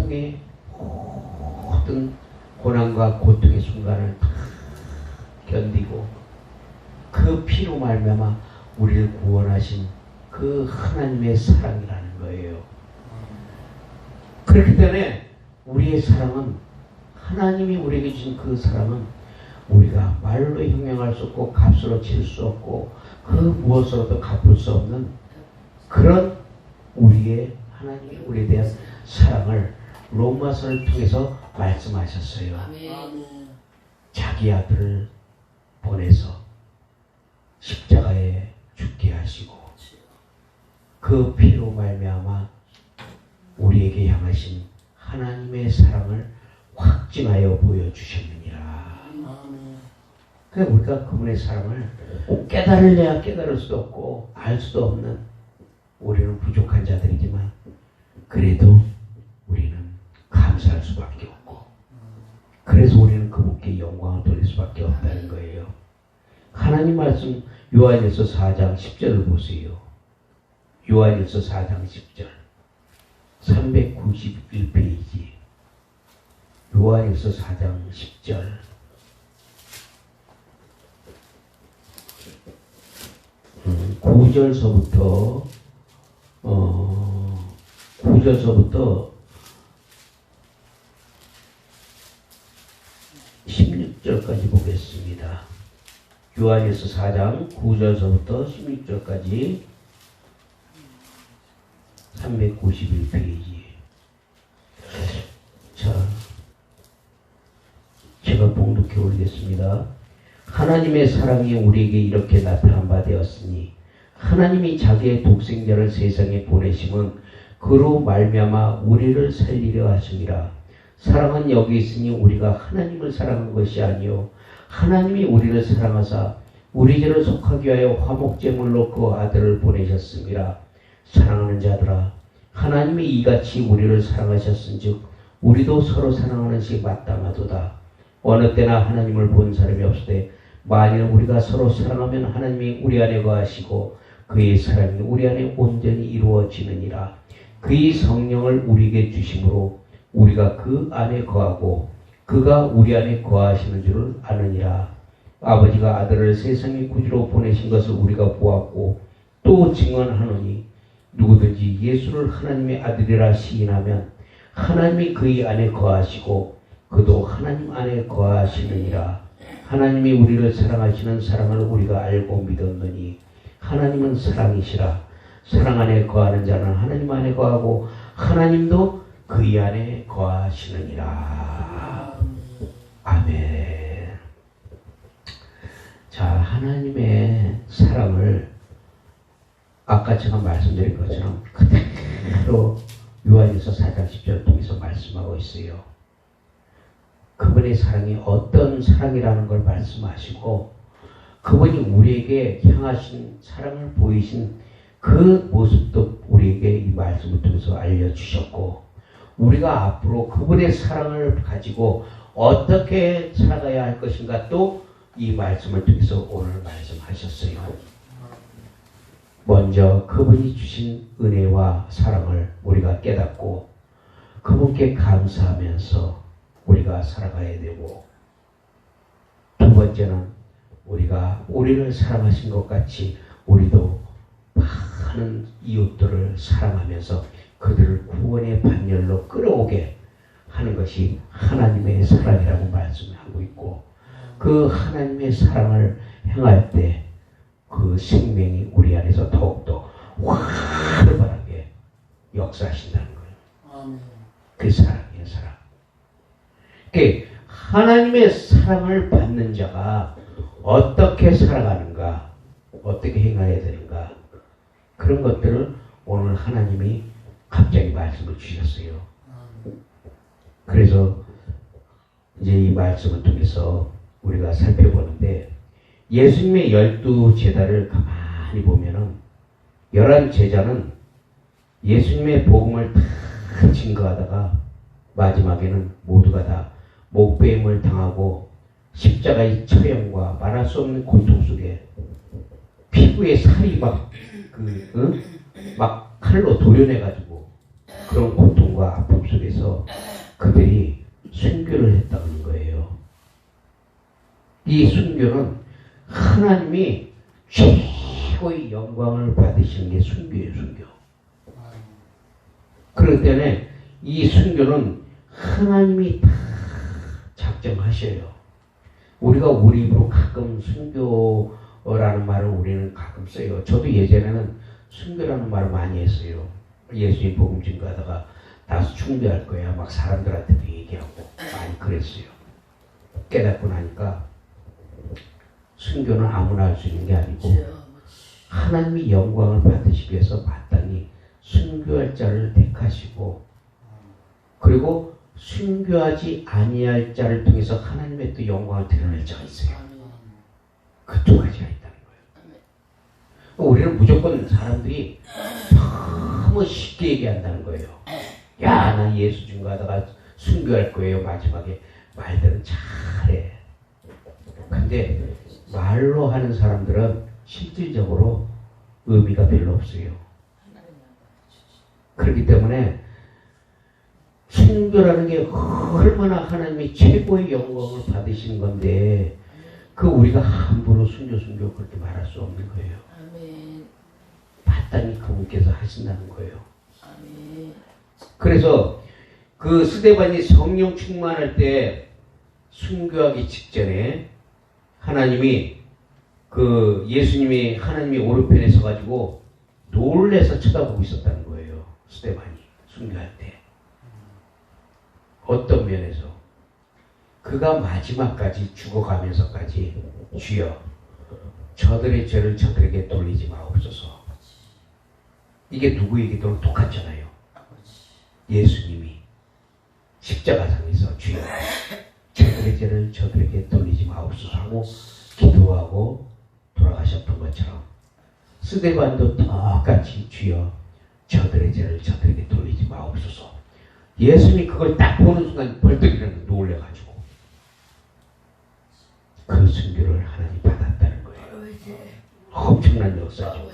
통해 모든 고난과 고통의 순간을 다 견디고 그 피로 말미암아 우리를 구원하신 그 하나님의 사랑이라는 거예요. 그렇기 때문에 우리의 사랑은, 하나님이 우리에게 주신 그 사랑은 우리가 말로 형용할 수 없고 값으로 칠 수 없고 그 무엇으로도 갚을 수 없는 그런 우리의 하나님이 우리에 대한 사랑을 로마서를 통해서 말씀하셨어요. 아멘. 자기 아들을 보내서 십자가에 죽게 하시고 그 피로 말미암아 우리에게 향하신 하나님의 사랑을 확증하여 보여주셨느니라. 그러니까 우리가 그분의 사랑을 깨달을래야 깨달을 수도 없고 알 수도 없는 우리는 부족한 자들이지만 그래도 우리는 감사할 수밖에 없고 그래서 우리는 그분께 영광을 돌릴 수밖에 없다는 거예요. 하나님 말씀 요한일서 4장 10절을 보세요. 요한일서 4장 10절 391페이지 요한일서 4장 10절 9절서부터 16절까지 보겠습니다. 요한일서 4장 9절서부터 16절까지 391페이지. 자, 제가 봉독해 올리겠습니다. 하나님의 사랑이 우리에게 이렇게 나타난 바 되었으니 하나님이 자기의 독생자를 세상에 보내심은 그로 말미암아 우리를 살리려 하심이라. 사랑은 여기 있으니 우리가 하나님을 사랑한 것이 아니요 하나님이 우리를 사랑하사 우리 죄를 속하기 위하여 화목제물로 그 아들을 보내셨습니다. 사랑하는 자들아, 하나님이 이같이 우리를 사랑하셨은즉 우리도 서로 사랑하는 것이 마땅하도다. 어느 때나 하나님을 본 사람이 없으되 만일 우리가 서로 사랑하면 하나님이 우리 안에 거하시고 그의 사랑이 우리 안에 온전히 이루어지느니라. 그의 성령을 우리에게 주심으로 우리가 그 안에 거하고 그가 우리 안에 거하시는 줄을 아느니라. 아버지가 아들을 세상의 구주로 보내신 것을 우리가 보았고 또 증언하노니 누구든지 예수를 하나님의 아들이라 시인하면 하나님이 그의 안에 거하시고 그도 하나님 안에 거하시느니라. 하나님이 우리를 사랑하시는 사랑을 우리가 알고 믿었느니 하나님은 사랑이시라. 사랑 안에 거하는 자는 하나님 안에 거하고 하나님도 그의 안에 거하시느니라. 아멘. 자, 하나님의 사랑을 아까 제가 말씀드린 것처럼 그대로 요한일서 4장 10절을 통해서 말씀하고 있어요. 그분의 사랑이 어떤 사랑이라는 걸 말씀하시고 그분이 우리에게 향하신 사랑을 보이신 그 모습도 우리에게 이 말씀을 통해서 알려주셨고 우리가 앞으로 그분의 사랑을 가지고 어떻게 살아가야 할 것인가 또 이 말씀을 통해서 오늘 말씀하셨어요. 먼저 그분이 주신 은혜와 사랑을 우리가 깨닫고 그분께 감사하면서 우리가 살아가야 되고 두 번째는 우리가 우리를 사랑하신 것 같이 우리도 많은 이웃들을 사랑하면서 그들을 구원의 반열로 끌어오게 하는 것이 하나님의 사랑이라고 말씀하고 있고 그 하나님의 사랑을 행할 때 그 생명이 우리 안에서 더욱더 활발하게 역사하신다는 거예요. 그 사랑이에요, 사랑. 그 하나님의 사랑을 받는 자가 어떻게 살아가는가, 어떻게 행해야 되는가 그런 것들을 오늘 하나님이 갑자기 말씀을 주셨어요. 그래서 이제 이 말씀을 통해서 우리가 살펴보는데 예수님의 12제자를 가만히 보면은 11제자는 예수님의 복음을 다 증거하다가 마지막에는 모두가 다 목배임을 당하고 십자가의 처형과 말할 수 없는 고통 속에 피부에 살이 막 칼로 도려내가지고 그런 고통과 아픔 속에서 그들이 순교를 했다는 거예요. 이 순교는 하나님이 최고의 영광을 받으시는 게 순교예요, 순교. 그렇기 때문에 이 순교는 하나님이 다 작정하셔요. 우리가 우리 입으로 가끔 순교라는 말을 우리는 가끔 써요. 저도 예전에는 순교라는 말을 많이 했어요. 예수님 복음 증거하다가 다시 순교할 거야. 막 사람들한테도 얘기하고 많이 그랬어요. 깨닫고 나니까 순교는 아무나 할 수 있는 게 아니고 하나님이 영광을 받으시기 위해서 마땅히 순교할 자를 택하시고 그리고 순교하지 아니할 자를 통해서 하나님의 또 영광을 드러낼 자가 있어요. 그 두 가지가 있다는 거예요. 우리는 무조건 사람들이 너무 쉽게 얘기한다는 거예요. 야, 나 예수 증거하다가 순교할 거예요. 마지막에 말들은 잘해. 근데 말로 하는 사람들은 실질적으로 의미가 별로 없어요. 그렇기 때문에 순교라는 게 얼마나 하나님이 최고의 영광을 받으시는 건데 그 우리가 함부로 순교 그렇게 말할 수 없는 거예요. 마땅히 그분께서 하신다는 거예요. 그래서 그 스데반이 성령 충만할 때 순교하기 직전에 하나님이 그 예수님이 하나님이 오른편에 서가지고 놀래서 쳐다보고 있었다는 거예요. 스데반이 순교할 때. 어떤 면에서 그가 마지막까지 죽어가면서까지 주여 저들의 죄를 저들에게 돌리지 마옵소서. 이게 누구에게도 똑같잖아요. 예수님이 십자가상에서 주여 저들의 죄를 저들에게 돌리지 마옵소서 하고 기도하고 돌아가셨던 것처럼 스데반도 똑같이 주여 저들의 죄를 저들에게 돌리지 마옵소서. 예수님이 그걸 딱 보는 순간 벌떡 일어나 놀래가지고 그 순교를 하나님 받았다는 거예요. 엄청난 역사죠.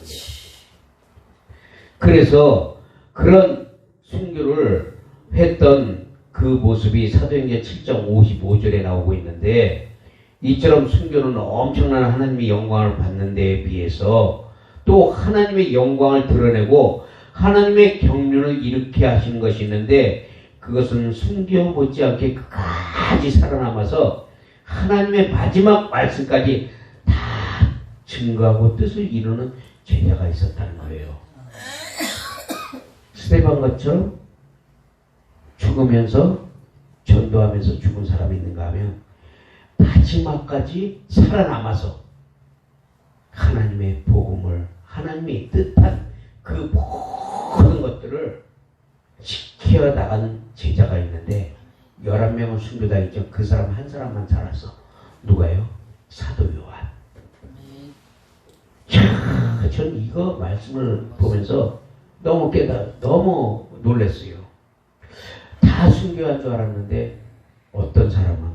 그래서 그런 순교를 했던 그 모습이 사도행전 7장 55절에 나오고 있는데 이처럼 순교는 엄청난 하나님의 영광을 받는 데에 비해서 또 하나님의 영광을 드러내고 하나님의 경륜을 일으켜 하시는 것이 있는데 그것은 순교 못지않게 끝까지 살아남아서 하나님의 마지막 말씀까지 다 증거하고 뜻을 이루는 제자가 있었다는 거예요. 스데반 것처럼 죽으면서 전도하면서 죽은 사람이 있는가 하면 마지막까지 살아남아서 하나님의 복음을 하나님이 뜻한 그 모든 것들을 지켜 나가는 제자가 있는데 11명은 순교당했죠. 그 사람 한 사람만 살았어. 누가요? 사도 요한. 자, 전 이거 말씀을 보면서 너무 놀랐어요. 다 순교한 줄 알았는데 어떤 사람은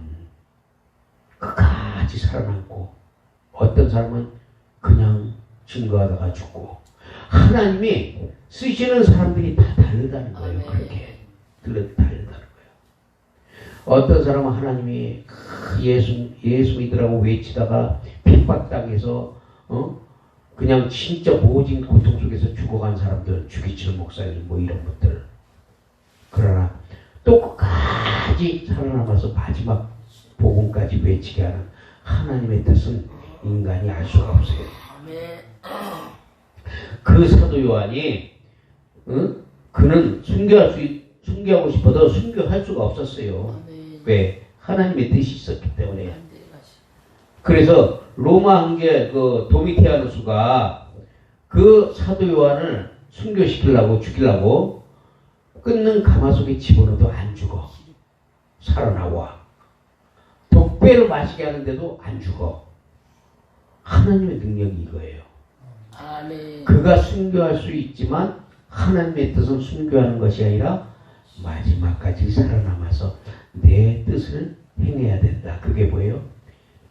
끝까지 살아남고 어떤 사람은 그냥 증거하다가 죽고 하나님이 쓰시는 사람들이 다 다르다는 거예요. 그렇게 다르다는 거예요. 어떤 사람은 하나님이 예수 믿으라고 외치다가 핍박당해서 그냥 진짜 모진 고통 속에서 죽어간 사람들, 주기철 목사님 뭐 이런 것들. 그러나 또 끝까지 살아남아서 마지막 복음까지 외치게 하는 하나님의 뜻은 인간이 알 수가 없어요. 그 사도 요한이 그는 순교하고 싶어도 순교할 수가 없었어요. 왜? 하나님의 뜻이 있었기 때문에. 그래서 로마 황제 그 도미티아누스가 그 사도 요한을 순교시키려고 죽이려고 끊는 가마속에 집어넣어도 안 죽어. 살아나와. 독배를 마시게 하는데도 안 죽어. 하나님의 능력이 이거예요. 아멘. 그가 순교할 수 있지만 하나님의 뜻은 순교하는 것이 아니라 마지막까지 살아남아서 내 뜻을 행해야 된다. 그게 뭐예요?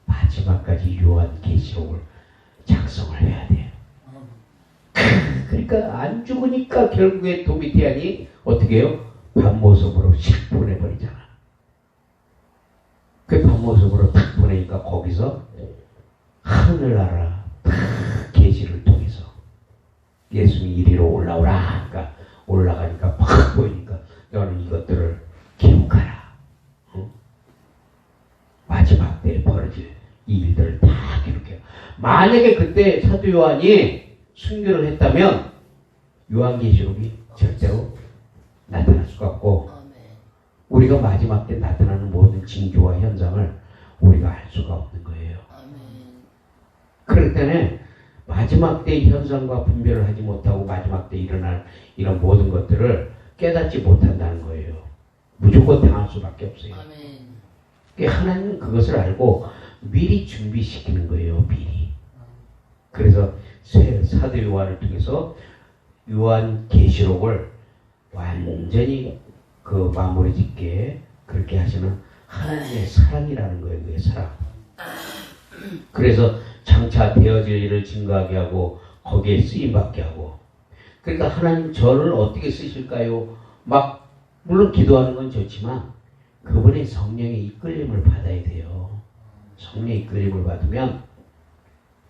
마지막까지 요한계시록을 작성을 해야 돼요. 그러니까 안 죽으니까 결국에 도미티안이 어떻게 해요? 밤모습으로 씩 보내버리잖아. 그 밤모습으로 탁 보내니까 거기서 하늘나라 탁 계시를 통해서 예수님이 이리로 올라오라. 그러니까 올라가니까 팍 보이니까 너는 이것들을 기록하라. 응? 마지막 때에 벌어질 이 일들을 다 기록해요. 만약에 그때 사도 요한이 순교를 했다면 요한계시록이 절대로 나타날 수가 없고 우리가 마지막 때 나타나는 모든 징조와 현상을 우리가 알 수가 없는 거예요. 그렇기 때문에 마지막 때의 현상과 분별을 하지 못하고 마지막 때 일어날 이런 모든 것들을 깨닫지 못한다는 거예요. 무조건 당할 수밖에 없어요. 하나님은 그것을 알고 미리 준비시키는 거예요. 미리. 그래서 사도 요한을 통해서 요한계시록을 완전히 그 마무리 짓게 그렇게 하시는 하나님의 사랑이라는 거예요. 그게 사랑. 그래서 장차 되어질 일을 증거하게 하고 거기에 쓰임받게 하고. 그러니까 하나님 저를 어떻게 쓰실까요? 막 물론 기도하는 건 좋지만 그분의 성령의 이끌림을 받아야 돼요. 성령의 이끌림을 받으면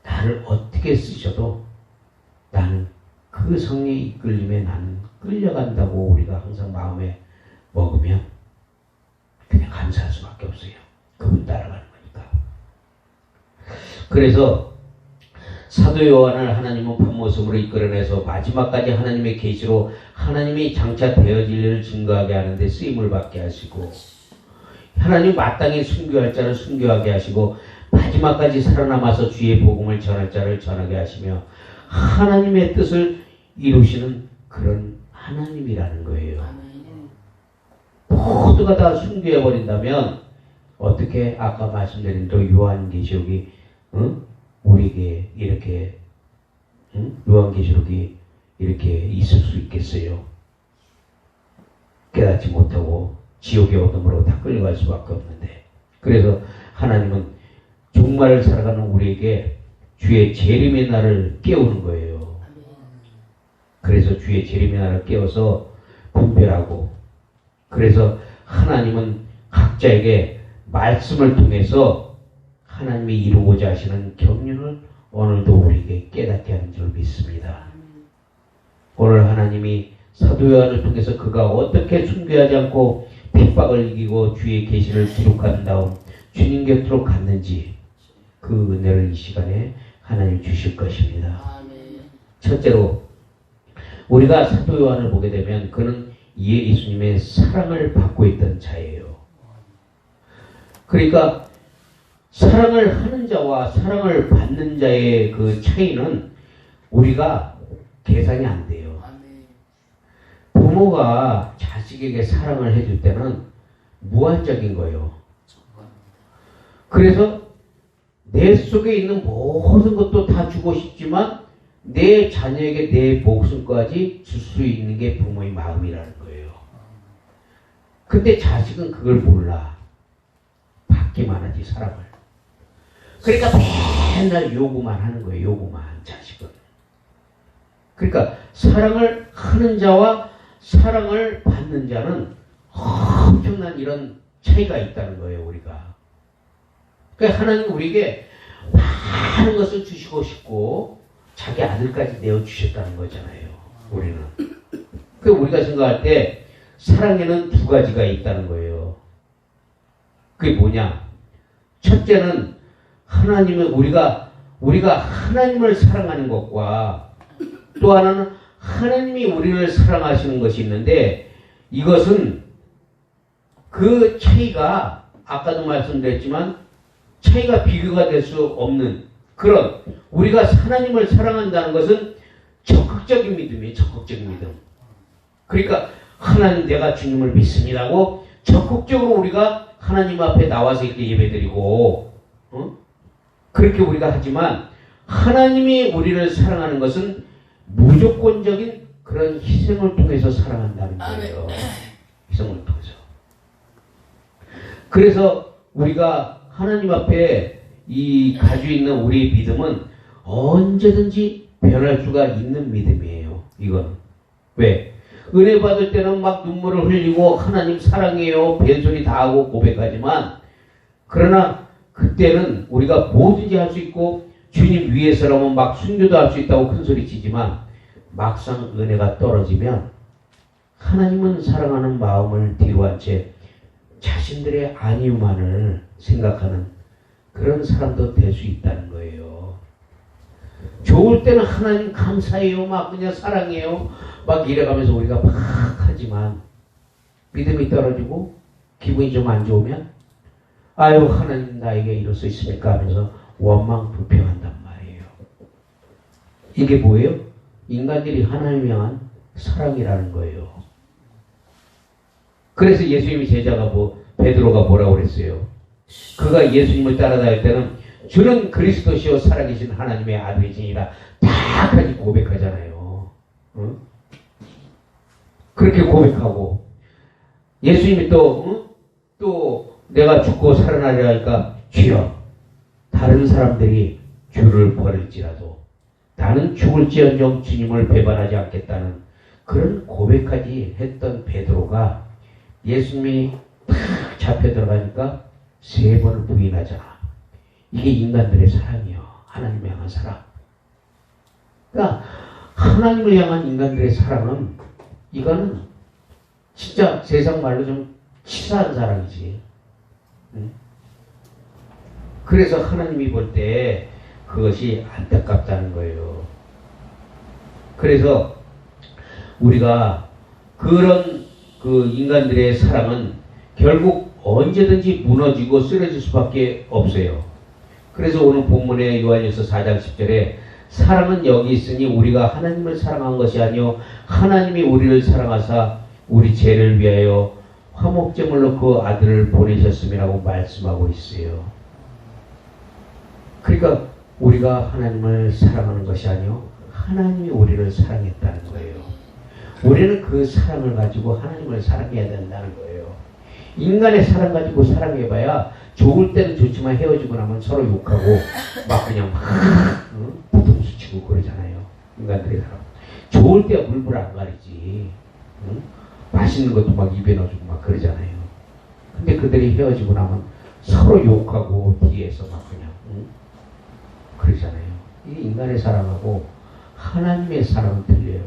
나를 어떻게 쓰셔도 나는 그 성령의 이끌림에 나는 끌려간다고 우리가 항상 마음에 먹으면 그냥 감사할 수밖에 없어요. 그분 따라가는 거니까. 그래서 사도 요한을 하나님은 밤모습으로 이끌어내서 마지막까지 하나님의 계시로 하나님이 장차 되어질 일을 증거하게 하는데 쓰임을 받게 하시고 하나님 마땅히 순교할 자를 순교하게 하시고 마지막까지 살아남아서 주의 복음을 전할 자를 전하게 하시며 하나님의 뜻을 이루시는 그런 하나님이라는 거예요. 모두가 다 순교해버린다면 어떻게 아까 말씀드린 또 요한계시록이 우리에게 이렇게 요한계시록이 이렇게 있을 수 있겠어요? 깨닫지 못하고 지옥의 어둠으로 다 끌려갈 수밖에 없는데 그래서 하나님은 종말을 살아가는 우리에게 주의 재림의 날을 깨우는 거예요. 그래서 주의 재림의 날을 깨워서 분별하고 그래서 하나님은 각자에게 말씀을 통해서 하나님이 이루고자 하시는 경륜을 오늘도 우리에게 깨닫게 하는 줄 믿습니다. 오늘 하나님이 사도 요한을 통해서 그가 어떻게 순교하지 않고 핍박을 이기고 주의 계시를 기록한 다음 주님 곁으로 갔는지 그 은혜를 이 시간에 하나님 주실 것입니다. 첫째로 우리가 사도 요한을 보게 되면 그는 예수님의 사랑을 받고 있던 자예요. 그러니까 사랑을 하는 자와 사랑을 받는 자의 그 차이는 우리가 계산이 안 돼요. 부모가 자식에게 사랑을 해줄 때는 무한적인 거예요. 그래서 내 속에 있는 모든 것도 다 주고 싶지만 내 자녀에게 내 목숨까지 줄 수 있는 게 부모의 마음이라는 거예요. 근데 자식은 그걸 몰라. 받기만 하지 사랑을. 그러니까 맨날 요구만 하는 거예요. 요구만 자식은. 그러니까 사랑을 하는 자와 사랑을 받는 자는 엄청난 이런 차이가 있다는 거예요. 우리가. 그러니까 하나님 우리에게 많은 것을 주시고 싶고 자기 아들까지 내어주셨다는 거잖아요. 우리는. 그 우리가 생각할 때 사랑에는 두 가지가 있다는 거예요. 그게 뭐냐? 첫째는 하나님은 우리가 하나님을 사랑하는 것과 또 하나는 하나님이 우리를 사랑하시는 것이 있는데 이것은 그 차이가 아까도 말씀드렸지만 차이가 비교가 될 수 없는 그런 우리가 하나님을 사랑한다는 것은 적극적인 믿음이에요. 적극적인 믿음. 그러니까 하나님 내가 주님을 믿습니다고 적극적으로 우리가 하나님 앞에 나와서 이렇게 예배드리고 그렇게 우리가 하지만 하나님이 우리를 사랑하는 것은 무조건적인 그런 희생을 통해서 사랑한다는 거예요. 희생을 통해서. 그래서 우리가 하나님 앞에 이 가지고 있는 우리의 믿음은 언제든지 변할 수가 있는 믿음이에요. 이건 왜? 은혜 받을 때는 막 눈물을 흘리고 하나님 사랑해요 벤소리 다 하고 고백하지만 그러나 그때는 우리가 뭐든지 할 수 있고 주님 위해서라면 막 순교도 할 수 있다고 큰소리 치지만 막상 은혜가 떨어지면 하나님은 사랑하는 마음을 뒤로한 채 자신들의 안위만을 생각하는 그런 사람도 될 수 있다는 거예요. 좋을 때는 하나님 감사해요 막 그냥 사랑해요 막 이래가면서 우리가 막 하지만 믿음이 떨어지고 기분이 좀 안 좋으면 아유 하나님 나에게 이럴 수 있습니까 하면서 원망 불평한단 말이에요. 이게 뭐예요? 인간들이 하나님을 향한 사랑이라는 거예요. 그래서 예수님이 제자가 베드로가 뭐라고 그랬어요? 그가 예수님을 따라다닐 때는 주는 그리스도시요 살아계신 하나님의 아들이시니라 다까지 고백하잖아요. 응? 그렇게 고백하고 예수님이 또 내가 죽고 살아나려 하니까 주여 다른 사람들이 주를 버릴지라도 나는 죽을지언정 주님을 배반하지 않겠다는 그런 고백까지 했던 베드로가 예수님이 탁 잡혀 들어가니까 3번을 부인하잖아. 이게 인간들의 사랑이요. 하나님을 향한 사랑. 그러니까 하나님을 향한 인간들의 사랑은 이거는 진짜 세상 말로 좀 치사한 사랑이지. 응? 그래서 하나님이 볼 때 그것이 안타깝다는 거예요. 그래서 우리가 그런 그 인간들의 사랑은 결국 언제든지 무너지고 쓰러질 수밖에 없어요. 그래서 오늘 본문의 요한일서 4장 10절에 사랑은 여기 있으니 우리가 하나님을 사랑한 것이 아니요 하나님이 우리를 사랑하사 우리 죄를 위하여 화목제물로 그 아들을 보내셨음이라고 말씀하고 있어요. 그러니까 우리가 하나님을 사랑하는 것이 아니요 하나님이 우리를 사랑했다는 거예요. 우리는 그 사랑을 가지고 하나님을 사랑해야 된다는 거예요. 인간의 사랑 가지고 사랑해봐야 좋을 때는 좋지만 헤어지고 나면 서로 욕하고 막 그냥 막 부둥수 치고 그러잖아요. 인간들의 사랑. 좋을 때야 물불 안 가리지. 응? 맛있는 것도 막 입에 넣어주고 막 그러잖아요. 근데 그들이 헤어지고 나면 서로 욕하고 뒤에서 막 그냥 그러잖아요. 이게 인간의 사랑하고 하나님의 사랑은 틀려요.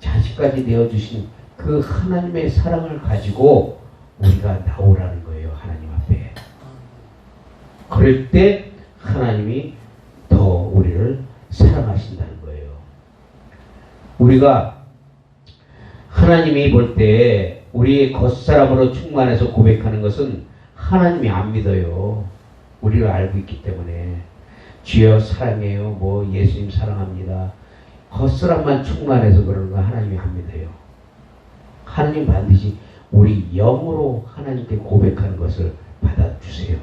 자식까지 내어주신 그 하나님의 사랑을 가지고 우리가 나오라는 거예요. 하나님 앞에. 그럴 때 하나님이 더 우리를 사랑하신다는 거예요. 우리가 하나님이 볼 때 우리의 겉사람으로 충만해서 고백하는 것은 하나님이 안 믿어요. 우리를 알고 있기 때문에 주여 사랑해요. 예수님 사랑합니다. 겉사람만 충만해서 그러는 거 하나님이 안 믿어요. 하나님 반드시 우리 영으로 하나님께 고백하는 것을 받아주세요.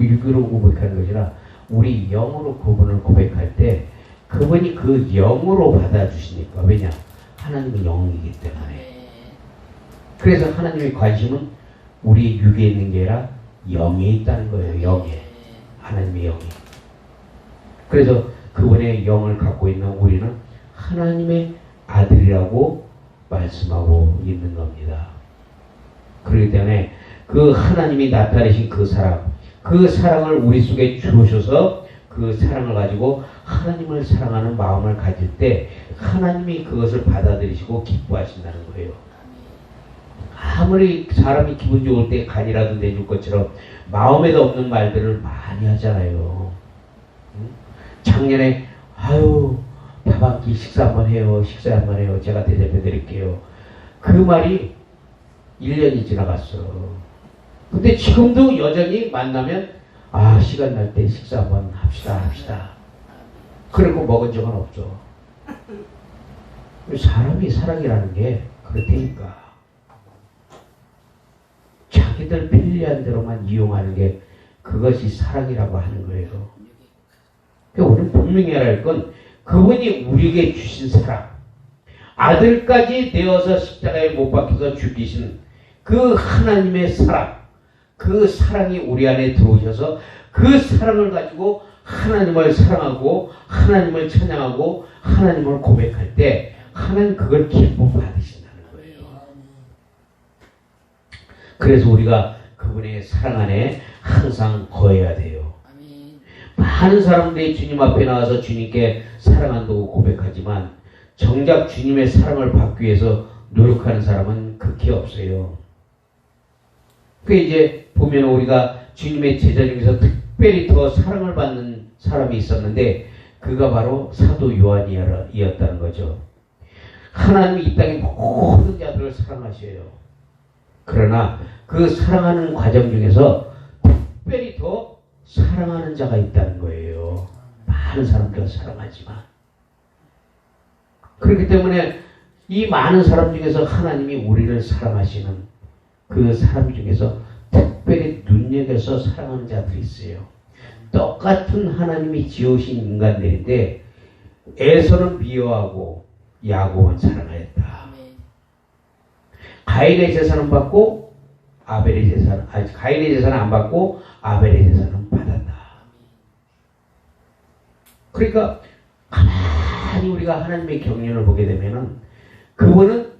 육으로 고백하는 것이 아니라 우리 영으로 그분을 고백할 때 그분이 그 영으로 받아주시니까. 왜냐? 하나님은 영이기 때문에. 그래서 하나님의 관심은 우리 육에 있는 게 아니라 영에 있다는 거예요. 영에. 하나님의 영이. 그래서 그분의 영을 갖고 있는 우리는 하나님의 아들이라고 말씀하고 있는 겁니다. 그렇기 때문에 그 하나님이 나타내신 그 사랑을 우리 속에 주셔서 그 사랑을 가지고 하나님을 사랑하는 마음을 가질 때 하나님이 그것을 받아들이시고 기뻐하신다는 거예요. 아무리 사람이 기분 좋을 때 간이라도 내줄 것처럼 마음에도 없는 말들을 많이 하잖아요. 작년에 밥 한 끼 식사 한번 해요. 제가 대접해 드릴게요. 그 말이 1년이 지나갔어. 근데 지금도 여전히 만나면 시간 날 때 식사 한번 합시다. 그리고 먹은 적은 없죠. 사람이 사랑이라는 게 그렇다니까. 자기들 편리한 대로만 이용하는 게 그것이 사랑이라고 하는 거예요. 우리는 분명히 알아야 할 건 그분이 우리에게 주신 사랑, 아들까지 내어서 십자가에 못 박혀서 죽이신 그 하나님의 사랑, 그 사랑이 우리 안에 들어오셔서 그 사랑을 가지고 하나님을 사랑하고 하나님을 찬양하고 하나님을 고백할 때 하나님 그걸 기뻐 받으신다는 거예요. 그래서 우리가 그분의 사랑 안에 항상 거해야 돼요. 많은 사람들이 주님 앞에 나와서 주님께 사랑한다고 고백하지만 정작 주님의 사랑을 받기 위해서 노력하는 사람은 극히 없어요. 그 이제 보면 우리가 주님의 제자 중에서 특별히 더 사랑을 받는 사람이 있었는데 그가 바로 사도 요한이었다는 거죠. 하나님이 이 땅의 모든 자들을 사랑하셔요. 그러나 그 사랑하는 과정 중에서 특별히 더 사랑하는 자가 있다는 거예요. 많은 사람들을 사랑하지만. 그렇기 때문에 이 많은 사람 중에서 하나님이 우리를 사랑하시는 그 사람 중에서 특별히 눈여겨서 사랑하는 자들이 있어요. 똑같은 하나님이 지으신 인간들인데 에서는 미워하고 야곱은 사랑하였다. 가인의 제사는 받고 가인의 제사는 안 받고 아벨의 제사는 받았다. 그러니까 가만히 우리가 하나님의 경륜을 보게 되면은 그분은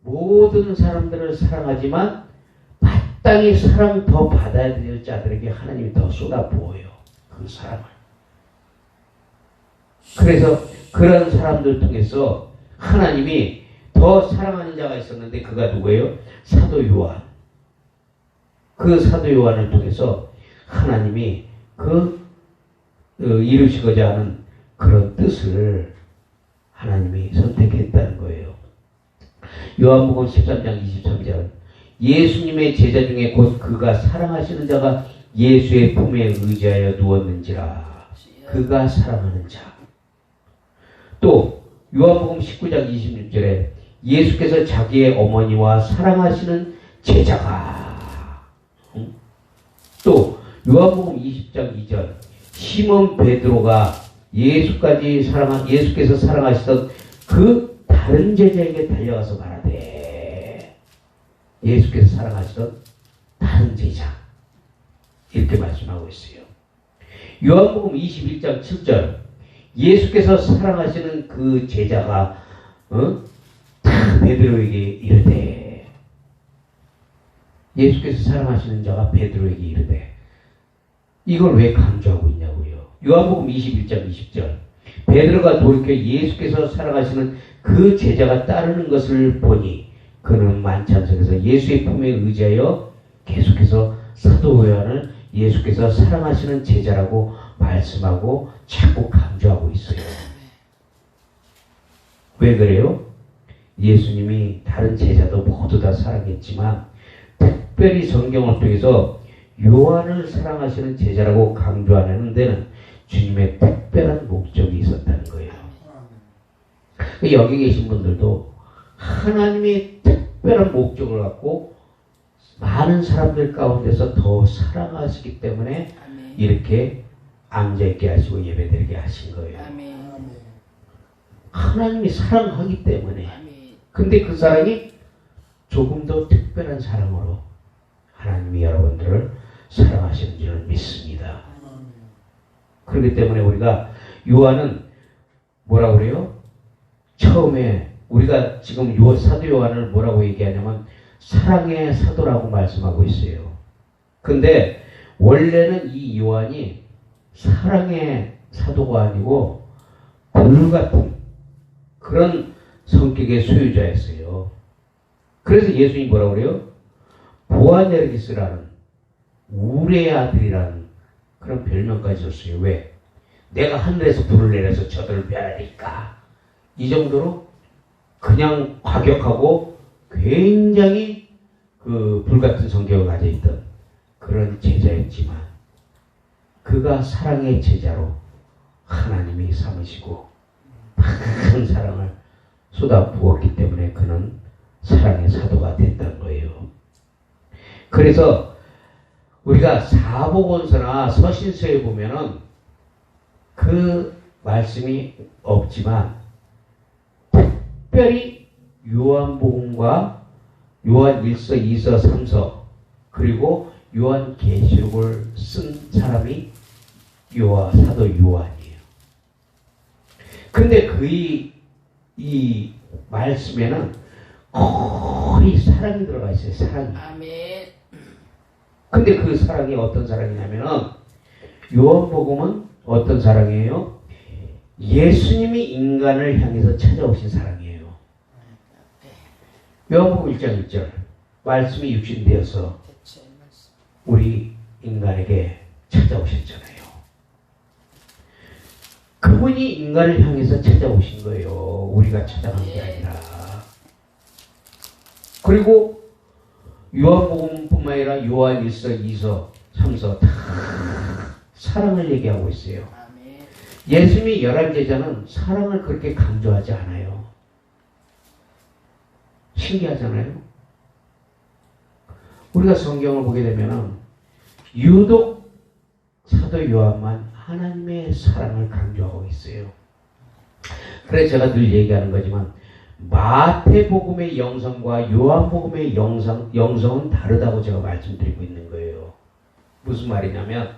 모든 사람들을 사랑하지만 마땅히 사랑 더 받아야 될 자들에게 하나님이 더 쏟아부어요. 그 사랑을. 그래서 그런 사람들 통해서 하나님이 더 사랑하는 자가 있었는데 그가 누구예요? 사도 요한. 그 사도 요한을 통해서 하나님이 이루시고자 하는 그런 뜻을 하나님이 선택했다는 거예요. 요한복음 13장 23절 예수님의 제자 중에 곧 그가 사랑하시는 자가 예수의 품에 의지하여 누웠는지라. 그가 사랑하는 자. 또 요한복음 19장 26절에 예수께서 자기의 어머니와 사랑하시는 제자가. 또 요한복음 20장 2절 시몬 베드로가 예수께서 사랑하시던 그 다른 제자에게 달려가서 말하되 예수께서 사랑하시던 다른 제자 이렇게 말씀하고 있어요. 요한복음 21장 7절 예수께서 사랑하시는 그 제자가 베드로에게 이르되 예수께서 사랑하시는 자가 베드로에게 이르되 이걸 왜 강조하고 있냐고요. 요한복음 21장 20절 베드로가 돌이켜 예수께서 사랑하시는 그 제자가 따르는 것을 보니 그는 만찬석에서 예수의 품에 의지하여 계속해서 사도 요한을 예수께서 사랑하시는 제자라고 말씀하고 자꾸 강조하고 있어요. 왜 그래요? 예수님이 다른 제자도 모두 다 사랑했지만 특별히 성경을 통해서 요한을 사랑하시는 제자라고 강조하는 데는 주님의 특별한 목적이 있었다는 거예요. 여기 계신 분들도 하나님의 특별한 목적을 갖고 많은 사람들 가운데서 더 사랑하시기 때문에 이렇게 앉아있게 하시고 예배드리게 하신 거예요. 하나님이 사랑하기 때문에. 근데 그 사랑이 조금 더 특별한 사랑으로 하나님이 여러분들을 사랑하시는 줄을 믿습니다. 그렇기 때문에 우리가 요한은 뭐라고 그래요? 처음에 우리가 지금 사도 요한을 뭐라고 얘기하냐면 사랑의 사도라고 말씀하고 있어요. 근데 원래는 이 요한이 사랑의 사도가 아니고 불같은 그런 성격의 소유자였어요. 그래서 예수님이 뭐라고 그래요? 보아네르기스라는 우레의 아들이라는 그런 별명까지 줬어요. 왜? 내가 하늘에서 불을 내려서 저들을 멸하니까. 이 정도로 그냥 과격하고 굉장히 그 불같은 성격을 가져 있던 그런 제자였지만 그가 사랑의 제자로 하나님이 삼으시고 많은 사랑을 쏟아부었기 때문에 그는 사랑의 사도가 됐던 거예요. 그래서 우리가 사복원서나 서신서에 보면은 그 말씀이 없지만 특별히 요한복음과 요한 1서, 2서, 3서 그리고 요한 계시록을 쓴 사람이 사도 요한이에요. 근데 이 말씀에는 거의 사랑이 들어가 있어요. 사랑이. 아멘. 근데 그 사랑이 어떤 사랑이냐면은 요한복음은 어떤 사랑이에요? 예수님이 인간을 향해서 찾아오신 사랑이에요. 요한복음 1장 1절 말씀이 육신되어서 우리 인간에게 찾아오셨잖아요. 그분이 인간을 향해서 찾아오신 거예요. 우리가 찾아간 게 아니라. 그리고 요한복음뿐만 아니라 요한 1서, 2서, 3서 다 사랑을 얘기하고 있어요. 예수님이 11제자는 사랑을 그렇게 강조하지 않아요. 신기하잖아요. 우리가 성경을 보게 되면 유독 사도 요한만 하나님의 사랑을 강조하고 있어요. 그래서 제가 늘 얘기하는 거지만 마태복음의 영성과 요한복음의 영성은 다르다고 제가 말씀드리고 있는 거예요. 무슨 말이냐면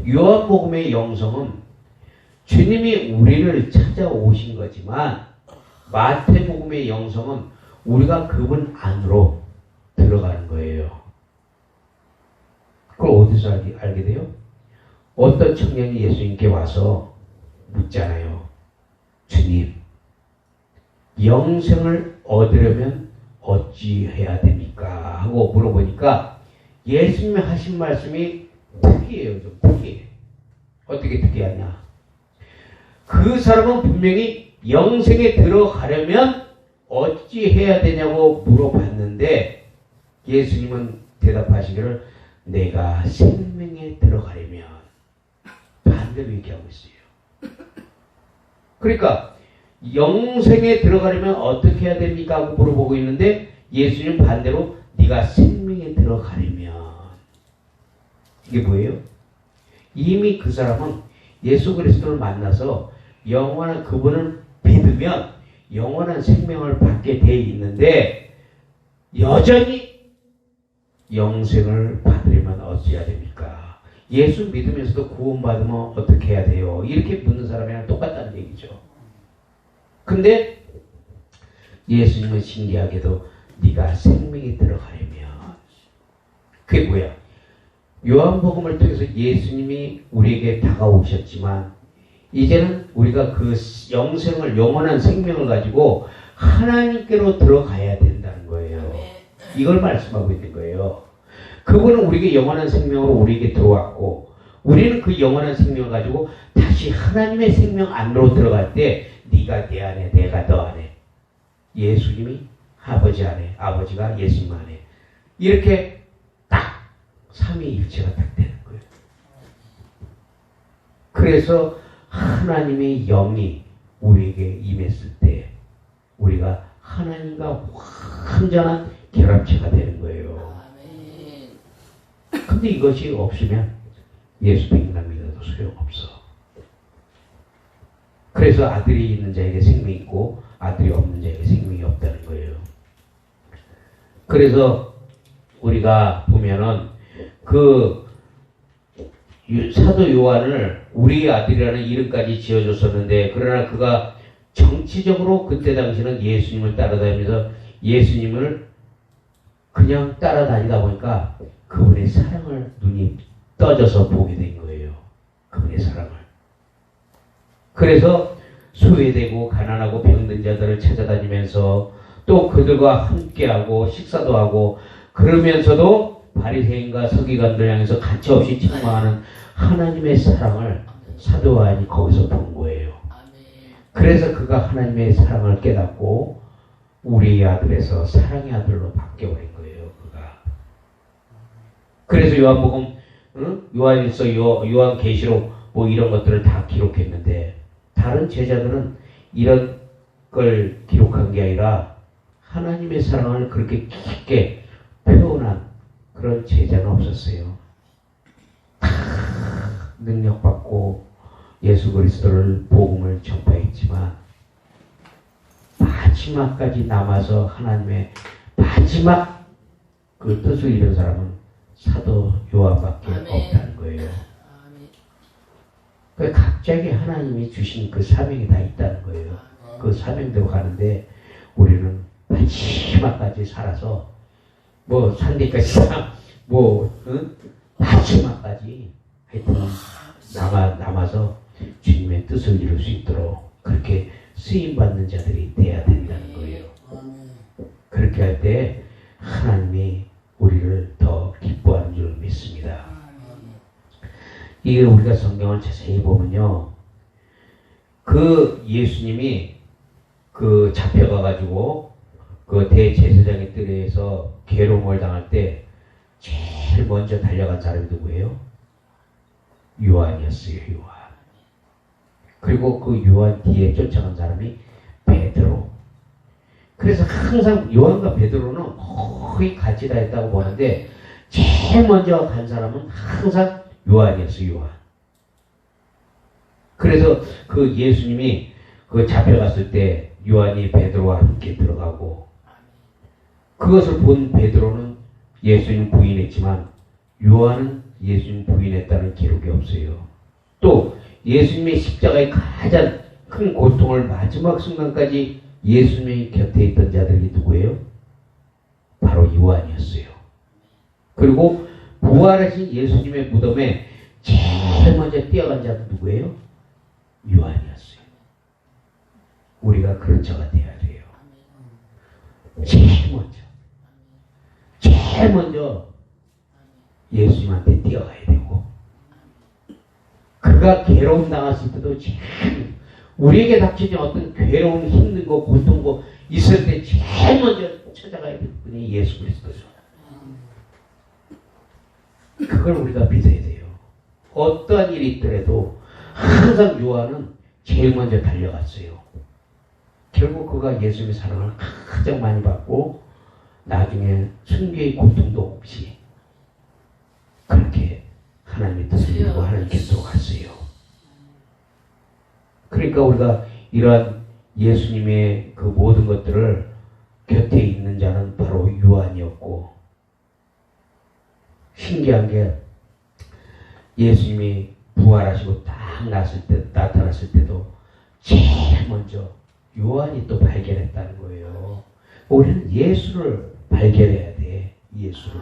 요한복음의 영성은 주님이 우리를 찾아오신 거지만 마태복음의 영성은 우리가 그분 안으로 들어가는 거예요. 그걸 어디서 알게 돼요? 어떤 청년이 예수님께 와서 묻잖아요. 주님, 영생을 얻으려면 어찌해야 됩니까? 하고 물어보니까 예수님이 하신 말씀이 특이해요. 좀 특이해. 어떻게 특이하냐? 그 사람은 분명히 영생에 들어가려면 어찌해야 되냐고 물어봤는데 예수님은 대답하시기를 내가 생명에 들어가려면 반대로 얘기하고 있어요. 그러니까 영생에 들어가려면 어떻게 해야 됩니까? 하고 물어보고 있는데 예수님 반대로 네가 생명에 들어가려면 이게 뭐예요? 이미 그 사람은 예수 그리스도를 만나서 영원한 그분을 믿으면 영원한 생명을 받게 돼 있는데 여전히 영생을 받으려면 어찌해야 됩니까? 예수 믿으면서도 구원받으면 어떻게 해야 돼요? 이렇게 묻는 사람이랑 똑같다는 얘기죠. 근데 예수님은 신기하게도 네가 생명에 들어가려면 그게 뭐야? 요한복음을 통해서 예수님이 우리에게 다가오셨지만 이제는 우리가 그 영생을 영원한 생명을 가지고 하나님께로 들어가야 된다는 거예요. 이걸 말씀하고 있는 거예요. 그분은 우리에게 영원한 생명으로 우리에게 들어왔고 우리는 그 영원한 생명을 가지고 다시 하나님의 생명 안으로 들어갈 때 네가 내 안에 내가 너 안에 예수님이 아버지 안에 아버지가 예수님 안에 이렇게 딱 삼위일체가 딱 되는 거예요. 그래서 하나님의 영이 우리에게 임했을 때 우리가 하나님과 완전한 결합체가 되는 거예요. 근데 이것이 없으면 예수 믿는 믿어도 소용없어. 그래서 아들이 있는 자에게 생명이 있고 아들이 없는 자에게 생명이 없다는 거예요. 그래서 우리가 보면은 그 사도 요한을 우리의 아들이라는 이름까지 지어줬었는데 그러나 그가 정치적으로 그때 당시는 예수님을 따라다니면서 예수님을 그냥 따라다니다 보니까 그분의 사랑을 눈이 떠져서 보게 된 거예요. 그분의 사랑을. 그래서 소외되고 가난하고 병든 자들을 찾아다니면서 또 그들과 함께하고 식사도 하고 그러면서도 바리새인과 서기관들 향해서 가차없이 책망하는 하나님의 사랑을 사도 요한이 거기서 본 거예요. 그래서 그가 하나님의 사랑을 깨닫고 우리의 아들에서 사랑의 아들로 바뀌어버린 거예요. 그가. 그래서 요한복음, 요한일서, 요한계시록 뭐 이런 것들을 다 기록했는데 다른 제자들은 이런 걸 기록한 게 아니라 하나님의 사랑을 그렇게 깊게 표현한 그런 제자는 없었어요. 다 능력받고 예수 그리스도를 복음을 전파했지만 마지막까지 남아서 하나님의 마지막 그 뜻을 이룬 사람은 사도 요한밖에 없다는 거예요. 그러니까 갑자기 하나님이 주신 그 사명이 다 있다는 거예요. 그 사명대로 가는데 우리는 마지막까지 살아서 뭐 산디까지 뭐 마지막까지 하여튼 남아서 주님의 뜻을 이룰 수 있도록 그렇게 쓰임받는 자들이 돼야 된다는 거예요. 그렇게 할 때 하나님이 우리를 더 기뻐하는 줄 믿습니다. 이게 우리가 성경을 자세히 보면요, 그 예수님이 그 잡혀가가지고 그 대제사장의 뜰에서 괴로움을 당할 때 제일 먼저 달려간 사람이 누구예요? 요한이었어요. 요한. 그리고 그 요한 뒤에 쫓아간 사람이 베드로. 그래서 항상 요한과 베드로는 거의 같이 다녔다고 보는데 제일 먼저 간 사람은 항상 요한이었어요. 요한. 그래서 그 예수님이 그 잡혀갔을 때 요한이 베드로와 함께 들어가고, 그것을 본 베드로는 예수님 부인했지만 요한은 예수님 부인했다는 기록이 없어요. 또 예수님의 십자가의 가장 큰 고통을 마지막 순간까지 예수님의 곁에 있던 자들이 누구예요? 바로 요한이었어요. 그리고 부활하신 예수님의 무덤에 제일 먼저 뛰어간 자도 누구예요? 요한이었어요. 우리가 그런 자가 되어야 돼요. 제일 먼저 예수님한테 뛰어가야 되고, 그가 괴로움 당했을 때도 제일 우리에게 닥쳐진 어떤 괴로움, 힘든 거, 고통 거 있을 때 제일 먼저 찾아가야 될 분이 예수 그리스도죠. 그걸 우리가 믿어야 돼요. 어떠한 일이 있더라도 항상 요한은 제일 먼저 달려갔어요. 결국 그가 예수님의 사랑을 가장 많이 받고 나중에 순교의 고통도 없이 그렇게 하나님의 뜻을 이루고 하나님 곁으로 갔어요. 그러니까 우리가 이러한 예수님의 그 모든 것들을 곁에 있는 자는 바로 요한이었고, 신기한 게 예수님이 부활하시고 딱 나타났을 때도 제일 먼저 요한이 또 발견했다는 거예요. 우리는 예수를 발견해야 돼. 예수를.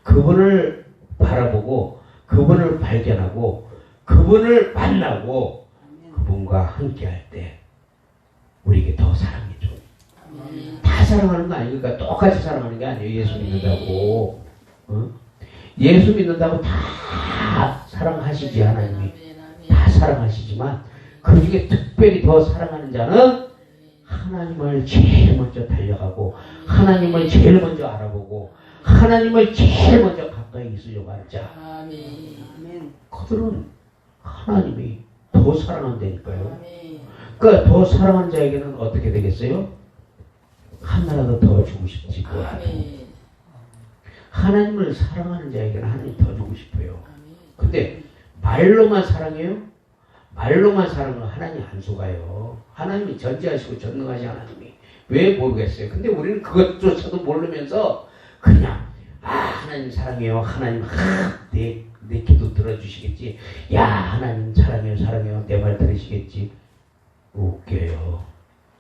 그분을 바라보고 그분을 발견하고 그분을 만나고 그분과 함께할 때 우리에게 더 사랑이 줘. 다 사랑하는 거 아니니까 똑같이 사랑하는 게 아니에요. 예수 믿는다고. 예수 믿는다고 다 사랑하시지. 하나님이 다 사랑하시지만 그 중에 특별히 더 사랑하는 자는 하나님을 제일 먼저 달려가고 하나님을 제일 먼저 알아보고 하나님을 제일 먼저 가까이 있으려고 하는 자. 그들은 하나님이 더 사랑한다니까요. 그러니까 더 사랑하는 자에게는 어떻게 되겠어요? 하나라도 더 주고 싶지. 하나님을 사랑하는 자에게는 하나님 더 주고 싶어요. 근데 말로만 사랑해요? 말로만 사랑은 하나님 안 속아요. 하나님이 전지하시고 전능하신 하나님이. 왜 모르겠어요. 근데 우리는 그것조차도 모르면서 그냥 하나님 사랑해요. 하나님 내 기도 들어주시겠지. 야 하나님 사랑해요. 내 말 들으시겠지. 웃겨요.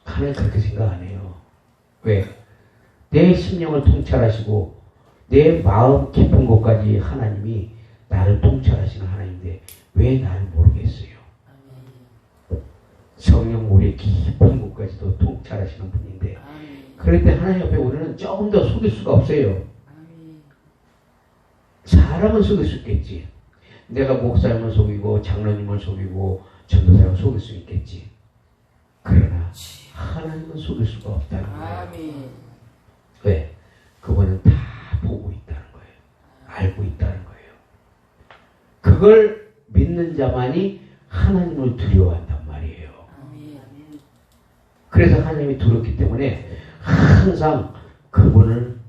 하나님 그렇게 생각 안 해요. 왜? 내 심령을 통찰하시고 내 마음 깊은 곳까지 하나님이 나를 통찰하시는 하나님인데 왜 나를 모르겠어요? 성령 우리의 깊은 곳까지도 통찰하시는 분인데 그럴 때 하나님 앞에 우리는 조금 더 속일 수가 없어요. 사람은 속일 수 있겠지. 내가 목사님을 속이고 장로님을 속이고 전도사님을 속일 수 있겠지. 그러나 하나님은 속일 수가 없다는 거예요. 왜? 그분은 다 보고 있다는 거예요. 알고 있다는 거예요. 그걸 믿는 자만이 하나님을 두려워한단 말이에요. 그래서 하나님이 두렵기 때문에 항상 그분을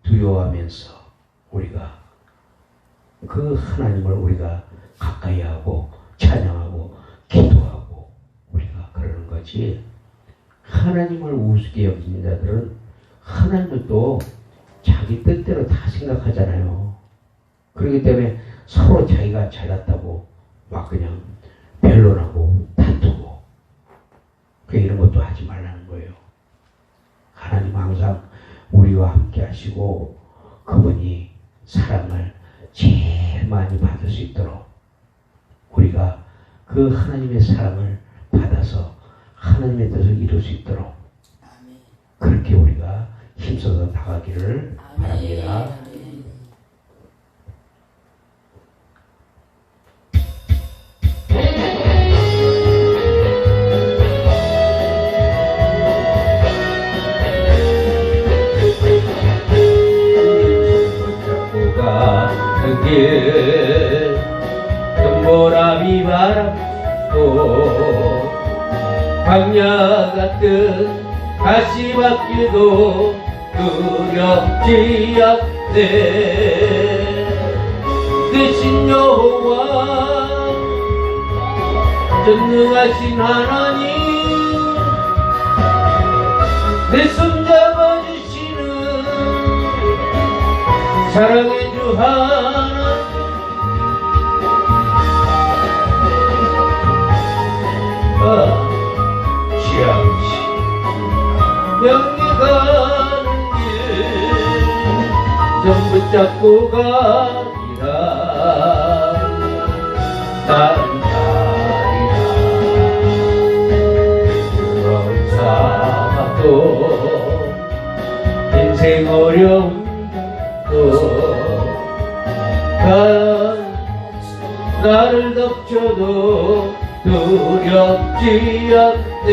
두려워하면서 우리가 그 하나님을 우리가 가까이 하고 찬양하고 기도하고 우리가 그러는 거지. 하나님을 우습게 여기는 자들은 하나님을 또 자기 뜻대로 다 생각하잖아요. 그렇기 때문에 서로 자기가 잘났다고 막 그냥 변론하고 다투고 이런 것도 하지 말라는 거예요. 하나님 항상 우리와 함께 하시고 그분이 사랑을 제일 많이 받을 수 있도록 우리가 그 하나님의 사랑을 받아서 하나님의 뜻을 이룰 수 있도록 그렇게 우리가 힘써서 나가기를 바랍니다. 눈보라비 바람도 광야 같은 가시밭길도 두렵지 않네. 대신 여호와 전능하신 하나님 내 손 잡아주시는 사랑의 주 하나님 잠시 명예 가는 길 전부 잡고 가리라 나는 가리라 그런 사막도 인생 어려움도 나를 덮쳐도 두렵지 않네.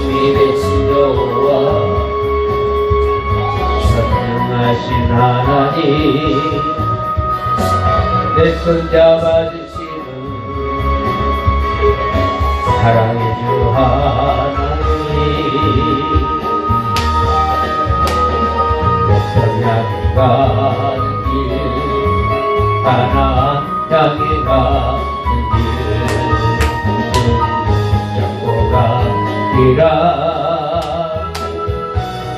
믿의 신여호와 전능하신 하나님 내 손 잡아주시는 사랑의 주 하나님 목장 향해 가는 길 가나안 향해 가는 길 잡고 가리라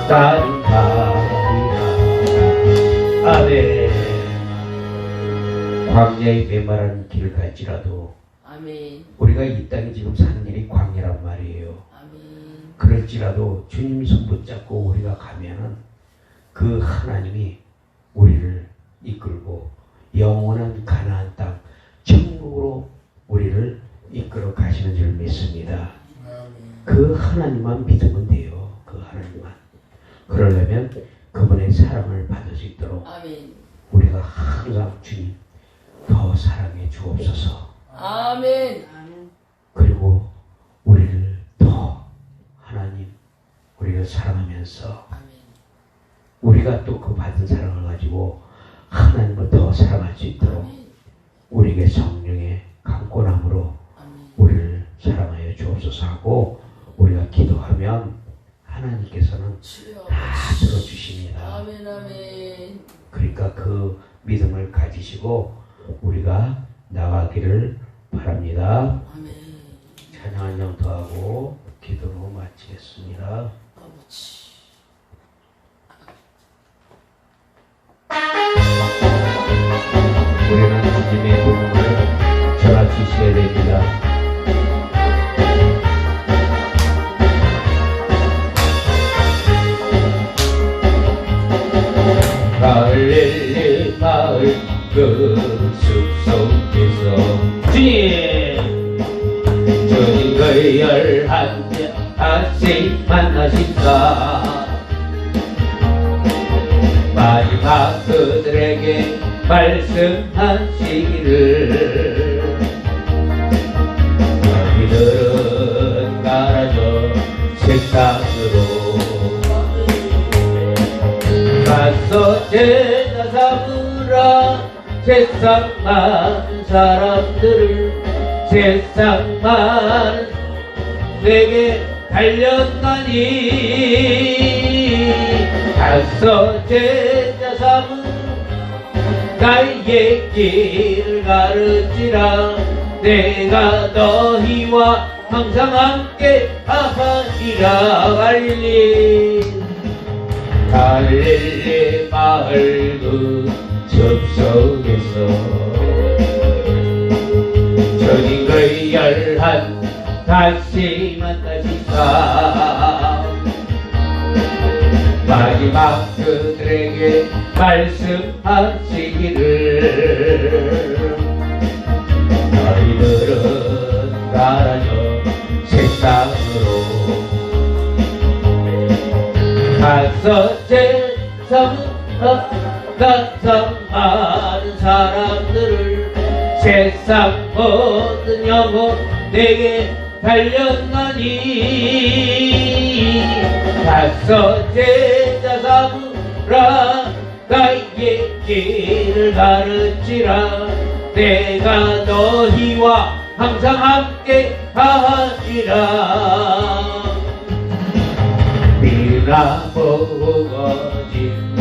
나는 가리라 아멘. 광야의 메마른 길을 갈지라도 아멘. 우리가 이 땅에 지금 사는 일이 광야란 말이에요. 아멘. 그럴지라도 주님 손 붙잡고 우리가 가면은 그 하나님이 우리를 이끌고 영원한 가나안 땅 천국으로 우리를 이끌어 가시는 줄 믿습니다. 그 하나님만 믿으면 돼요. 그 하나님만. 그러려면 그분의 사랑을 받을 수 있도록 아멘. 우리가 항상 주님 더 사랑해 주옵소서. 아멘. 그리고 우리를 더 하나님 우리를 사랑하면서 아멘. 우리가 또 그 받은 사랑을 가지고 하나님을 더 사랑할 수 있도록 아멘. 우리에게 성령의 강권함으로 아멘. 우리를 사랑하여 주옵소서 하고 우리가 기도하면 하나님께서는 주여. 다 들어주십니다. 아멘. 아멘. 그러니까 그 믿음을 가지시고 우리가 나가기를 바랍니다. 아멘. 찬양 한 장 더 하고 기도로 마치겠습니다. 아버지. 우리는 주님의 복음을 전하 주셔야 됩니다. 가을에 가을 그 숲속에서 주님 그 열한 다시 만나신다. 마지막 그들에게 말씀하시기를 너희들은 가라져 세상으로 가서 제자 삼으라. 세상 많은 사람들을 세상 많은 내게 달렸나니 가서 제자 삼으라. 나의 길을 가르치라. 내가 너희와 항상 함께 하리라. 갈릴리 마을 그 숲속에서 주님 그 열한 다시 만나시다. 마지막 그들에게 말씀하시기를 너희들은 가라져 세상으로 가서 나성하는 사람들을 세상 모든 영혼 내게 달렸나니 가서 제자 삼으라 나에게 길을 가르치라 내가 너희와 항상 함께 하리라 비나 먹어진